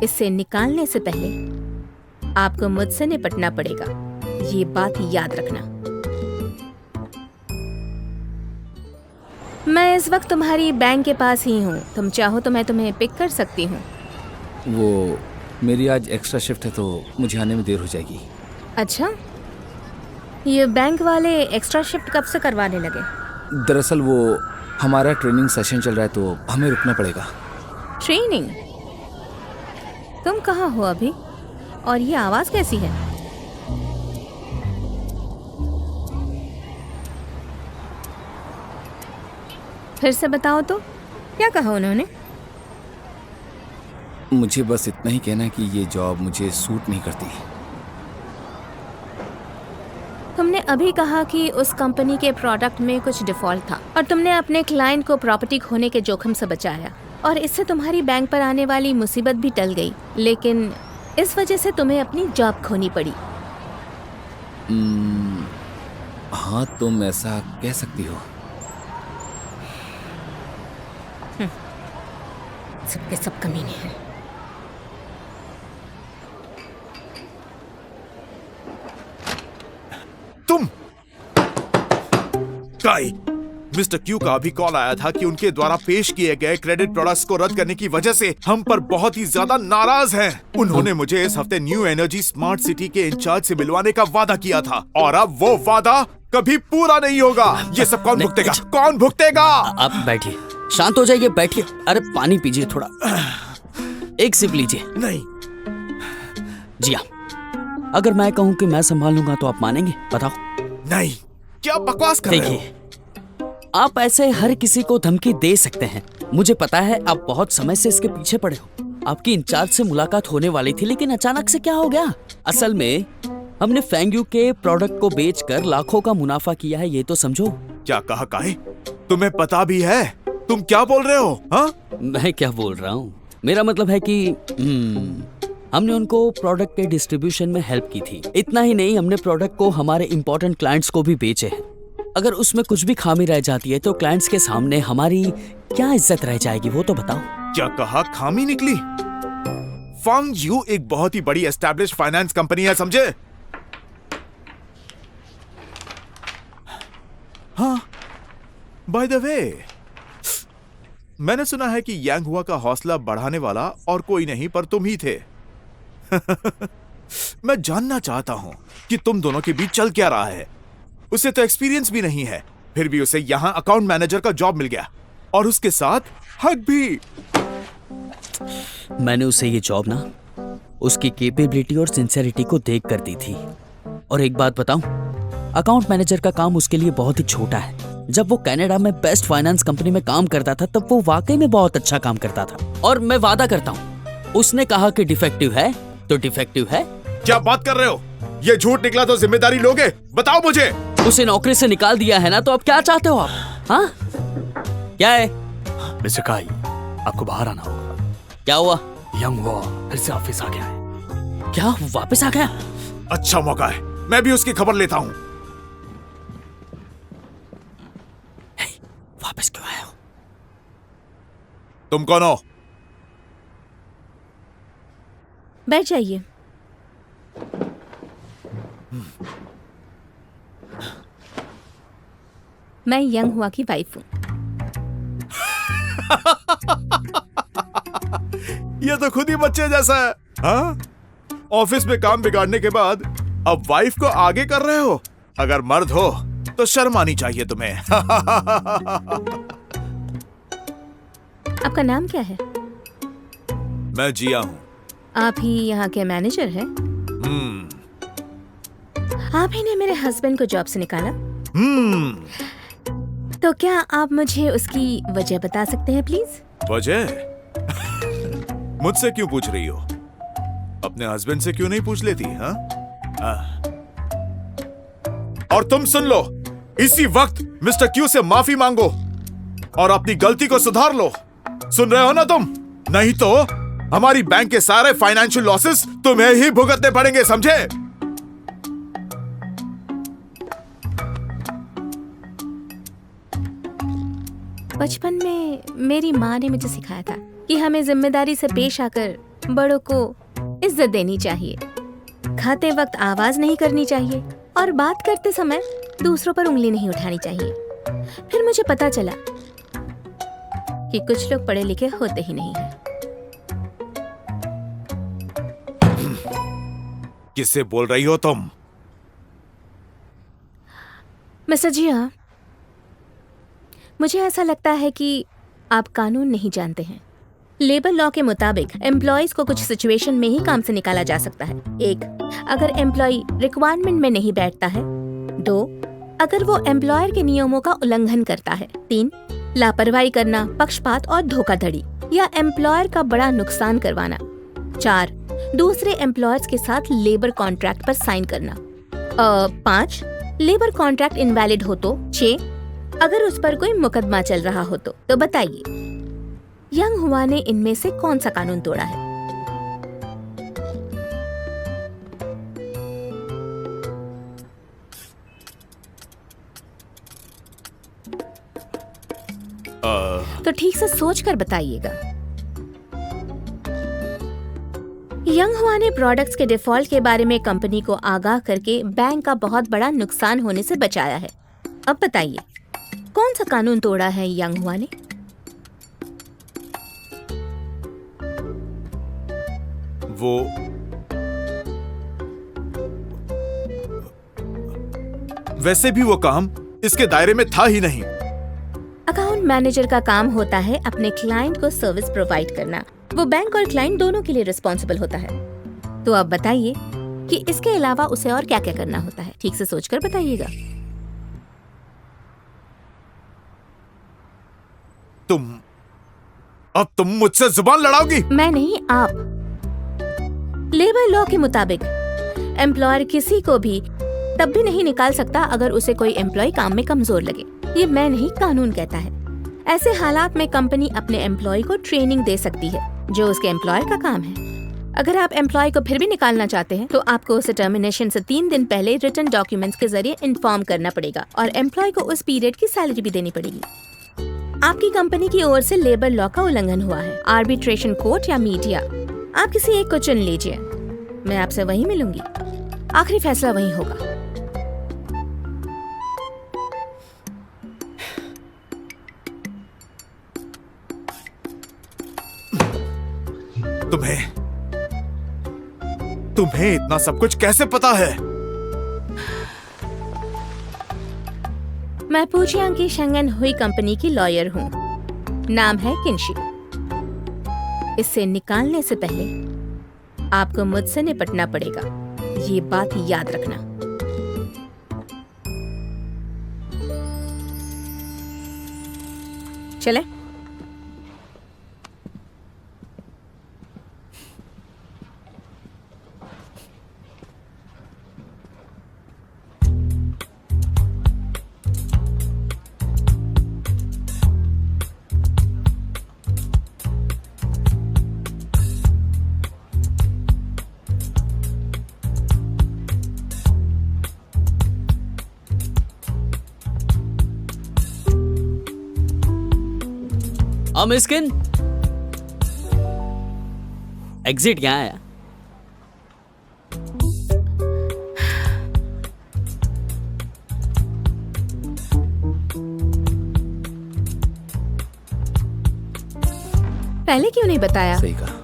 इसे निकालने से पहले आपको मुझसे निपटना पड़ेगा, ये बात याद रखना। मैं इस वक्त तुम्हारी बैंक के पास ही हूँ। तुम चाहो तो मैं तुम्हें पिक कर सकती हूँ। वो मेरी आज एक्स्ट्रा शिफ्ट है तो मुझे आने में देर हो जाएगी। अच्छा, ये बैंक वाले एक्स्ट्रा शिफ्ट कब से करवाने लगे? दरअसल वो हमारा ट्रेनिंग सेशन चल रहा है तो हमें रुकना पड़ेगा। ट्रेनिंग? तुम कहाँ हो अभी? और ये आवाज़ कैसी है? फिर से बताओ तो, क्या कहा उन्होंने? मुझे बस इतना ही कहना है कि ये जॉब मुझे सूट नहीं करती। तुमने अभी कहा कि उस कंपनी के प्रोडक्ट में कुछ डिफॉल्ट था और तुमने अपने क्लाइंट को प्रॉपर्टी खोने के जोखिम से बचाया और इससे तुम्हारी बैंक पर आने वाली मुसीबत भी टल गई, लेकिन इस वजह से तुम्हें अपनी जॉब खोनी पड़ी। हाँ, तुम ऐसा कह सकती हो। सबके सब कमीने हैं। तुम काई, मिस्टर क्यू का अभी कॉल आया था कि उनके द्वारा पेश किए गए क्रेडिट प्रोडक्ट्स को रद्द करने की वजह से हम पर बहुत ही ज्यादा नाराज हैं। उन्होंने मुझे इस हफ्ते न्यू एनर्जी स्मार्ट सिटी के इंचार्ज से मिलवाने का वादा किया था और अब वो वादा कभी पूरा नहीं होगा। ये सब कौन भुगतेगा? कौन भुगतेगा? आप बैठिए, शांत हो जाइए, बैठिए। अरे पानी पीजिए थोड़ा, एक सिप लीजिए। नहीं। जी हाँ, अगर मैं कहूँ कि मैं संभाल लूंगा तो आप मानेंगे? बताओ। नहीं, क्या बकवास कर रहे हो? देखिए, आप ऐसे हर किसी को धमकी दे सकते हैं। मुझे पता है आप बहुत समय से इसके पीछे पड़े हो। आपकी इंचार्ज से मुलाकात होने वाली थी, लेकिन अचानक से क्या हो गया? असल में हमने फेंगयू के प्रोडक्ट को बेचकर लाखों का मुनाफा किया है, ये तो समझो। क्या कहा काहे? तुम्हें पता भी है? तुम क्या बोल रहे हो? हाँ? मैं क्या बोल रहा हूँ, मेरा मतलब है कि हमने उनको प्रोडक्ट के डिस्ट्रीब्यूशन में हेल्प की थी। इतना ही नहीं, हमने प्रोडक्ट को हमारे इंपॉर्टेंट क्लाइंट्स को भी बेचे हैं। अगर उसमें कुछ भी खामी रह जाती है तो क्लाइंट्स के सामने हमारी क्या इज्जत रह जाएगी, वो तो बताओ। क्या कहा? खामी निकली? फेंगयू एक बहुत ही बड़ी एस्टैब्लिश्ड फाइनेंस कंपनी है, समझे? हाँ, बाय द वे, मैंने सुना है कि यांगहुआ का हौसला बढ़ाने वाला और कोई नहीं पर तुम ही थे। मैं जानना चाहता हूं कि तुम दोनों के बीच चल क्या रहा है। उसे तो एक्सपीरियंस भी नहीं है, फिर भी उसे यहां अकाउंट मैनेजर का जॉब मिल गया और उसके साथ हक भी। मैंने उसे ये जॉब ना उसकी कैपेबिलिटी और सिंसेरिटी को देख कर दी थी। और एक बात बताऊं, अकाउंट मैनेजर का काम उसके लिए बहुत ही छोटा है। जब वो कनाडा में बेस्ट फाइनेंस कंपनी में काम करता था तब वो वाकई में बहुत अच्छा काम करता था। और मैं वादा करता हूँ, उसने कहा कि डिफेक्टिव है तो डिफेक्टिव है। क्या बात कर रहे हो? ये झूठ निकला तो जिम्मेदारी लोगे? बताओ मुझे। उसे नौकरी से निकाल दिया है ना, तो अब क्या चाहते हो आप? हाँ, क्या है? मिस्टर काई, आपको बाहर आना होगा। क्या हुआ? यांगहुआ फिर से ऑफिस आ गया है। क्या वापस आ गया? अच्छा मौका है, मैं भी उसकी खबर लेता हूँ। वापस क्यों आए हो? तुम कौन हो? बैठ जाइए। मैं यांगहुआ की वाइफ हूँ। ये तो खुद ही बच्चे जैसा है। हाँ? ऑफिस में काम बिगाड़ने के बाद अब वाइफ को आगे कर रहे हो। अगर मर्द हो तो शर्म आनी चाहिए तुम्हें। आपका नाम क्या है? मैं जिया हूँ। आप ही यहाँ के मैनेजर हैं? आप ही ने मेरे हस्बैंड को जॉब से निकाला? तो क्या आप मुझे उसकी वजह बता सकते हैं प्लीज? वजह? मुझसे क्यों पूछ रही हो? अपने हस्बैंड से क्यों नहीं पूछ लेती? हाँ? और तुम सुन लो, इसी वक्त मिस्टर क्यू से माफी मांगो और अपनी गलती को सुधार लो। सुन रहे हो ना तुम? नहीं तो हमारी बैंक के सारे फाइनेंशियल लॉसेस तुम्हें ही भुगतने पड़ेंगे, समझे? बचपन में मेरी माँ ने मुझे सिखाया था कि हमें जिम्मेदारी से पेश आकर बड़ों को इज्जत देनी चाहिए, खाते वक्त आवाज नहीं करनी चाहिए और बात करते समय दूसरों पर उंगली नहीं उठानी चाहिए। फिर मुझे पता चला कि कुछ लोग पढ़े लिखे होते ही नहीं हैं। किससे बोल रही हो तुम? मिस्टर जिया, मुझे ऐसा लगता है कि आप कानून नहीं जानते हैं। लेबर लॉ के मुताबिक एम्प्लॉयज को कुछ सिचुएशन में ही काम से निकाला जा सकता है। 1, अगर एम्प्लॉय रिक्वायरमेंट में नहीं बैठता है। 2, अगर वो एम्प्लॉयर के नियमों का उल्लंघन करता है। 3, लापरवाही करना, पक्षपात और धोखाधड़ी या एम्प्लॉयर का बड़ा नुकसान करवाना। 4, दूसरे एम्प्लॉयर्स के साथ लेबर कॉन्ट्रैक्ट पर साइन करना। 5, लेबर कॉन्ट्रैक्ट इनवैलिड हो तो। 6, अगर उस पर कोई मुकदमा चल रहा हो तो बताइए, यंग हुआ ने इनमें से कौन सा कानून तोड़ा है? तो ठीक से सोच कर बताइएगा। यंग हुआ ने प्रोडक्ट्स के डिफॉल्ट के बारे में कंपनी को आगाह करके बैंक का बहुत बड़ा नुकसान होने से बचाया है। अब बताइए, कौन सा कानून तोड़ा है यंग हुआ ने? वो वैसे भी वो काम इसके दायरे में था ही नहीं। अकाउंट मैनेजर का काम होता है अपने क्लाइंट को सर्विस प्रोवाइड करना। वो बैंक और क्लाइंट दोनों के लिए रिस्पॉन्सिबल होता है। तो अब बताइए कि इसके अलावा उसे और क्या क्या करना होता है। ठीक से सोचकर बताइएगा। अब तुम मुझसे जुबान लड़ाओगी? मैं नहीं, आप। लेबर लॉ के मुताबिक एम्प्लॉयर किसी को भी तब भी नहीं निकाल सकता अगर उसे कोई एम्प्लॉय काम में कमजोर लगे। ये मैं नहीं, कानून कहता है। ऐसे हालात में कंपनी अपने एम्प्लॉय को ट्रेनिंग दे सकती है, जो उसके एम्प्लॉयर का काम है। अगर आप एम्प्लॉय को फिर भी निकालना चाहते हैं तो आपको उसे टर्मिनेशन से 3 दिन पहले रिटन डॉक्यूमेंट्स के जरिए इन्फॉर्म करना पड़ेगा और एम्प्लॉय को उस पीरियड की सैलरी भी देनी पड़ेगी। आपकी कंपनी की ओर से लेबर लॉ का उल्लंघन हुआ है। आर्बिट्रेशन कोर्ट या मीडिया, आप किसी एक को चुन लीजिए। मैं आपसे वहीं मिलूंगी। आखिरी फैसला वहीं होगा। तुम्हें इतना सब कुछ कैसे पता है? मैं पूजियांग की शेंगन हुई कंपनी की लॉयर हूँ। नाम है किंशी। इसे निकालने से पहले आपको मुझसे निपटना पड़ेगा, ये बात याद रखना। चले। मिस्किन, एग्जिट यहाँ है। पहले क्यों नहीं बताया? सही कहा।